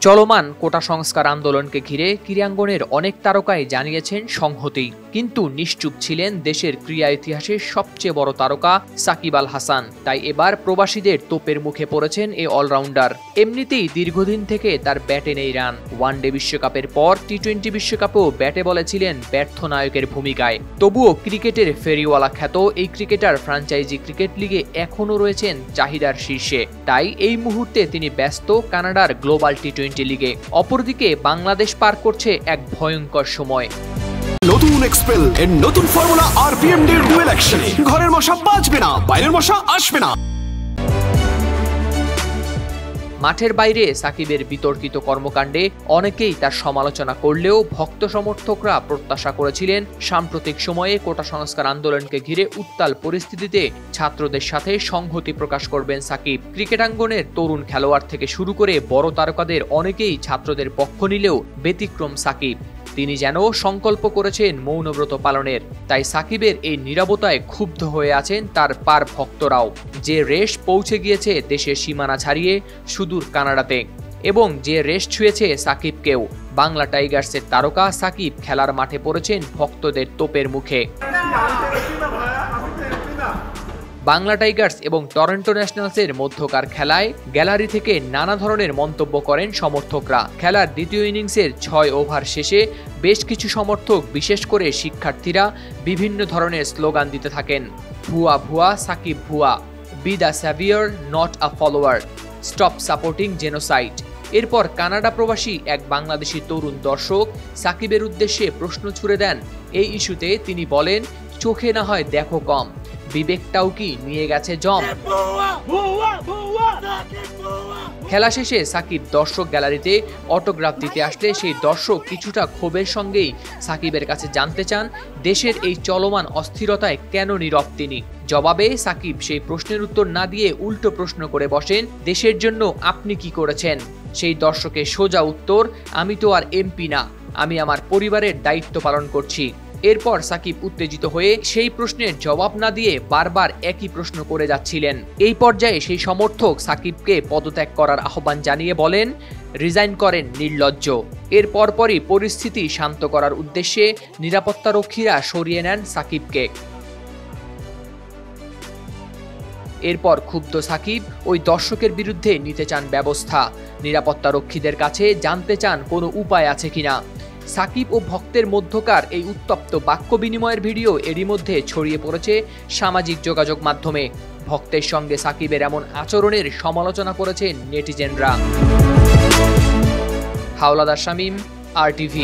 চলমান কোটা সংস্কার আন্দোলনকে ঘিরে ক্রীড়াঙ্গনের অনেক তারকাই জানিয়েছেন সংহতি, কিন্তু নিশ্চুপ ছিলেন দেশের ক্রীড়া ইতিহাসের সবচেয়ে বড় তারকা সাকিব আল হাসান। তাই এবার প্রবাসীদের তোপের মুখে পড়েছেন এই অলরাউন্ডার। এমনিতেই দীর্ঘদিন থেকে তার ব্যাটে নেই রান। ওয়ানডে বিশ্বকাপের পর টি-20 বিশ্বকাপেও ব্যাটে বলে ছিলেন ব্যর্থ নায়কের ভূমিকায়। তবুও ক্রিকেটের ফেরিওয়ালা খ্যাত এই ক্রিকেটার ফ্র্যাঞ্চাইজি ক্রিকেট লিগে এখনও রয়েছেন চাহিদার শীর্ষে। তাই এই মুহূর্তে তিনি ব্যস্ত কানাডার গ্লোবাল টি-20 লিগে। অপরদিকে বাংলাদেশ পার করছে এক ভয়ঙ্কর সময়। নতুন এক্সপেল এর নতুন ফর্মুলা আরপিএম এর ডুয়েল অ্যাকশনে ঘরের মশা বাঁচবে না, বাইরের মশা আসবে না। মাঠের বাইরে সাকিবের বিতর্কিত কর্মকাণ্ডে অনেকেই তার সমালোচনা করলেও ভক্ত সমর্থকরা প্রত্যাশা করেছিলেন সাম্প্রতিক সময়ে কোটা সংস্কার আন্দোলনকে ঘিরে উত্তাল পরিস্থিতিতে ছাত্রদের সাথে সংহতি প্রকাশ করবেন সাকিব। ক্রিকেটাঙ্গনের তরুণ খেলোয়াড় থেকে শুরু করে বড় তারকাদের অনেকেই ছাত্রদের পক্ষ নিলেও ব্যতিক্রম সাকিব। তিনি যেন সংকল্প করেছেন মৌনব্রত পালনের। তাই সাকিবের এই নীরবতায় ক্ষুব্ধ হয়ে আছেন তার পার ভক্তরাও। যে রেশ পৌঁছে গিয়েছে দেশের সীমানা ছাড়িয়ে সুদূর কানাডাতে, এবং যে রেশ ছুঁয়েছে সাকিবকেও। বাংলা টাইগার্সের তারকা সাকিব খেলার মাঠে পড়েছেন ভক্তদের তোপের মুখে। বাংলা টাইগার্স এবং টরন্টো ন্যাশনালসের মধ্যকার খেলায় গ্যালারি থেকে নানা ধরনের মন্তব্য করেন সমর্থকরা। খেলার দ্বিতীয় ইনিংসের 6 ওভার শেষে বেশ কিছু সমর্থক, বিশেষ করে শিক্ষার্থীরা, বিভিন্ন ধরনের স্লোগান দিতে থাকেন। ভুয়া ভুয়া সাকিব ভুয়া, be the saviour not a follower, stop supporting genocide. এরপর কানাডা প্রবাসী এক বাংলাদেশি তরুণ দর্শক সাকিবের উদ্দেশ্যে প্রশ্ন ছুড়ে দেন। এই ইস্যুতে তিনি বলেন, চোখে না হয় দেখো কম, বিবেকটাও কি নিয়ে গেছে জম। খেলা শেষে সাকিব দর্শক গ্যালারিতে অটোগ্রাফ দিতে আসলে সেই দর্শক কিছুটা ক্ষোভের সঙ্গেই সাকিবের কাছে জানতে চান দেশের এই চলমান অস্থিরতায় কেন নীরব তিনি। জবাবে সাকিব সেই প্রশ্নের উত্তর না দিয়ে উল্টো প্রশ্ন করে বসেন, দেশের জন্য আপনি কি করেছেন? সেই দর্শকের সোজা উত্তর, আমি তো আর এমপি না, আমি আমার পরিবারের দায়িত্ব পালন করছি। এরপর সাকিব উত্তেজিত হয়ে সেই প্রশ্নের জবাব না দিয়ে বারবার একই প্রশ্ন করে যাচ্ছিলেন। এই পর্যায়ে সেই সমর্থক সাকিবকে পদত্যাগ করার আহ্বান জানিয়ে বলেন, রিজাইন করেন নির্লজ্জ। এর পরপরই পরিস্থিতি শান্ত করার উদ্দেশ্যে নিরাপত্তারক্ষীরা সরিয়ে নেন সাকিবকে। এরপর ক্ষুব্ধ সাকিব ওই দর্শকের বিরুদ্ধে নিতে চান ব্যবস্থা। নিরাপত্তারক্ষীদের কাছে জানতে চান কোনো উপায় আছে কিনা। সাকিব ও ভক্তের মধ্যকার এই উত্তপ্ত বাক্য বিনিময়ের ভিডিও এরই মধ্যে ছড়িয়ে পড়েছে সামাজিক যোগাযোগ মাধ্যমে। ভক্তের সঙ্গে সাকিবের এমন আচরণের সমালোচনা করেছেন নেটিজেনরা। হাওলাদার শামীম, RTV।